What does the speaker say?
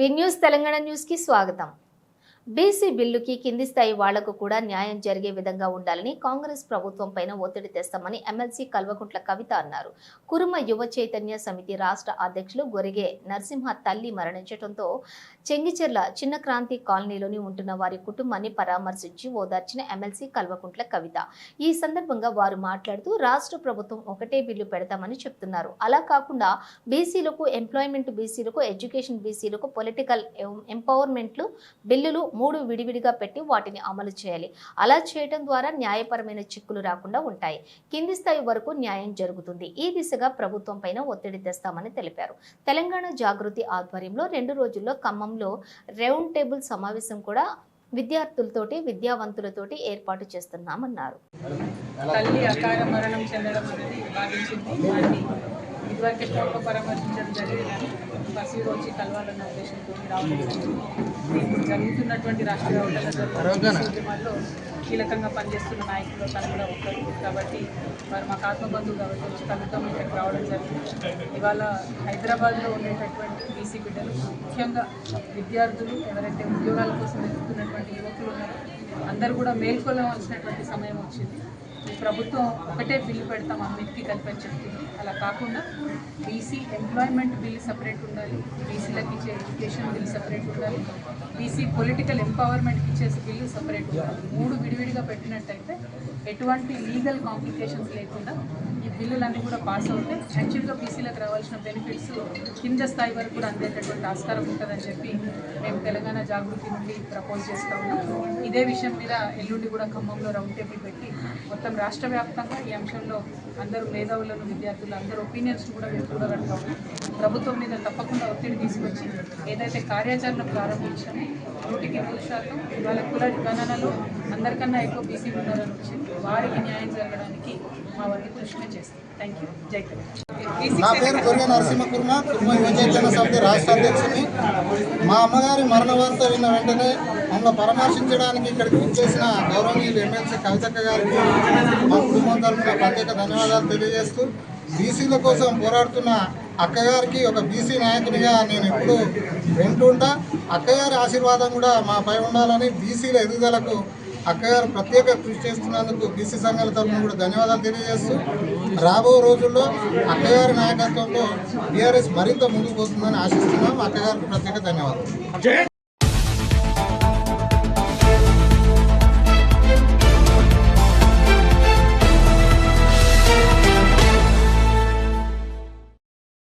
వి news Telangana news కి స్వాగతం. BC బిల్లుకి కింది స్థాయి వాళ్లకు కూడా న్యాయం జరిగే విధంగా ఉండాలని కాంగ్రెస్ ప్రభుత్వం పైన ఒత్తిడి తెస్తామని ఎమ్మెల్సీ కల్వకుంట్ల కవిత అన్నారు. కురుమ యువ చైతన్య సమితి రాష్ట్ర అధ్యక్షులు గొరిగే నరసింహ తల్లి మరణించడంతో చెంగిచెర్ల చిన్న క్రాంతి కాలనీలోని ఉంటున్న వారి కుటుంబాన్ని పరామర్శించి ఓదార్చిన ఎమ్మెల్సీ కల్వకుంట్ల కవిత. ఈ సందర్భంగా వారు మాట్లాడుతూ రాష్ట్ర ప్రభుత్వం ఒకటే బిల్లు పెడతామని చెప్తున్నారు. అలా కాకుండా బీసీలకు ఎంప్లాయ్మెంట్, బీసీలకు ఎడ్యుకేషన్, బీసీలకు పొలిటికల్ ఎంపవర్మెంట్లు బిల్లులు 3 విడివిడిగా పెట్టి వాటిని అమలు చేయాలి. అలా చేయడం ద్వారా న్యాయపరమైన చిక్కులు రాకుండా ఉంటాయి. కింది స్థాయి వరకు న్యాయం జరుగుతుంది. ఈ దిశగా ప్రభుత్వం పైన ఒత్తిడి తెస్తామని తెలిపారు. తెలంగాణ జాగృతి ఆధ్వర్యంలో 2 రోజుల్లో ఖమ్మంలో రౌండ్ టేబుల్ సమావేశం కూడా విద్యార్థులతోటి, విద్యావంతులతోటి ఏర్పాటు చేస్తున్నామన్నారు. తల్లి అకాల మరణం చెందడం అనేది బాధించింది. ఇదివరకే కోర్టులో పరామర్శించడం జరిగిందని బస్సు వచ్చి కలవాలన్న ఉద్దేశంతో రావడం జరిగింది. ఇప్పుడు జరుగుతున్నటువంటి రాష్ట్రీయ ఉద్యమాల్లో కీలకంగా పనిచేస్తున్న నాయకులు తను కూడా ఉంటారు కాబట్టి వారు మాకు ఆత్మబంధువు కాబట్టి వచ్చి కలుద్దాం ఇక్కడికి రావడం జరిగింది. ఇవాళ హైదరాబాద్లో ఉండేటటువంటి బీసీ బిడ్డలు, ముఖ్యంగా విద్యార్థులు, ఎవరైతే ఉద్యోగాల కోసం వెతుకుతున్నటువంటి యువకులు ఉన్నారో అందరూ కూడా మేల్కొలవలసినటువంటి సమయం వచ్చింది. ఈ ప్రభుత్వం ఒకటే బిల్లు పెడతాం అన్నిటికీ కలిపని చెప్తుంది. అలా కాకుండా బీసీ ఎంప్లాయ్మెంట్ బిల్ సపరేట్ ఉండాలి, బీసీలకు ఇచ్చే ఎడ్యుకేషన్ బిల్ సపరేట్ ఉండాలి, బీసీ పొలిటికల్ ఎంపవర్మెంట్కి ఇచ్చేసి బిల్లు సపరేట్ ఉండాలి. 3 విడివిడిగా పెట్టినట్టయితే ఎటువంటి లీగల్ కాంప్లికేషన్స్ లేకుండా ఈ బిల్లులన్నీ కూడా పాస్ అవుతాయి. యాక్చువల్గా బీసీలకు రావాల్సిన బెనిఫిట్స్ కింద స్థాయి వరకు కూడా అందేటటువంటి ఆస్కారం ఉంటుందని చెప్పి మేము తెలంగాణ జాగృతి నుండి ప్రపోజ్ చేస్తూ ఉన్నాం. ఇదే విషయం మీద ఎల్లుండి కూడా ఖమ్మంలో రౌండ్ టేబుల్ పెట్టి మొత్తం రాష్ట్ర వ్యాప్తంగా ఈ అంశంలో అందరూ మేధావులను, విద్యార్థులు అందరూ ఒపీనియన్స్ కూడా మేము కూడగట్టుగా ఉన్నాం. ప్రభుత్వం మీద తప్పకుండా ఒత్తిడి తీసుకొచ్చి ఏదైతే కార్యాచరణ ప్రారంభించామో 100% ఇవాళ కుల గణనలో అందరికన్నా ఎక్కువ బీసీ ఉన్నారని వచ్చింది. వారికి న్యాయం జరగడానికి మా వంతు కృషి చేస్తాం. Thank you. జై తెలంగాణ. నా పేరు గొరిగే నరసింహ, కురుమ యువ చైతన్య సమితి రాష్ట్ర అధ్యక్షుని. మా అమ్మగారి మరణ వార్త విన్న వెంటనే మమ్మల్ని పరామర్శించడానికి ఇక్కడికి వచ్చేసిన గౌరవనీయులు ఎమ్మెల్సీ కవితక్క గారికి మా కుటుంబం తరఫున ప్రత్యేక ధన్యవాదాలు తెలియజేస్తూ, బీసీల కోసం పోరాడుతున్న అక్కగారికి ఒక బీసీ నాయకునిగా నేను ఎప్పుడూ వింటుంటా. అక్కగారి ఆశీర్వాదం కూడా మాపై ఉండాలని, బీసీల ఎదుగుదలకు అక్కగారు ప్రత్యేక కృషి చేస్తున్నందుకు బీసీ సంఘాల తరఫున కూడా ధన్యవాదాలు తెలియజేస్తూ, రాబో రోజుల్లో అక్కగారి నాయకత్వంలో బీఆర్ఎస్ మరింత ముందుకు పోతుందని ఆశిస్తున్నాం. అక్కగారికి ప్రత్యేక ధన్యవాదాలు.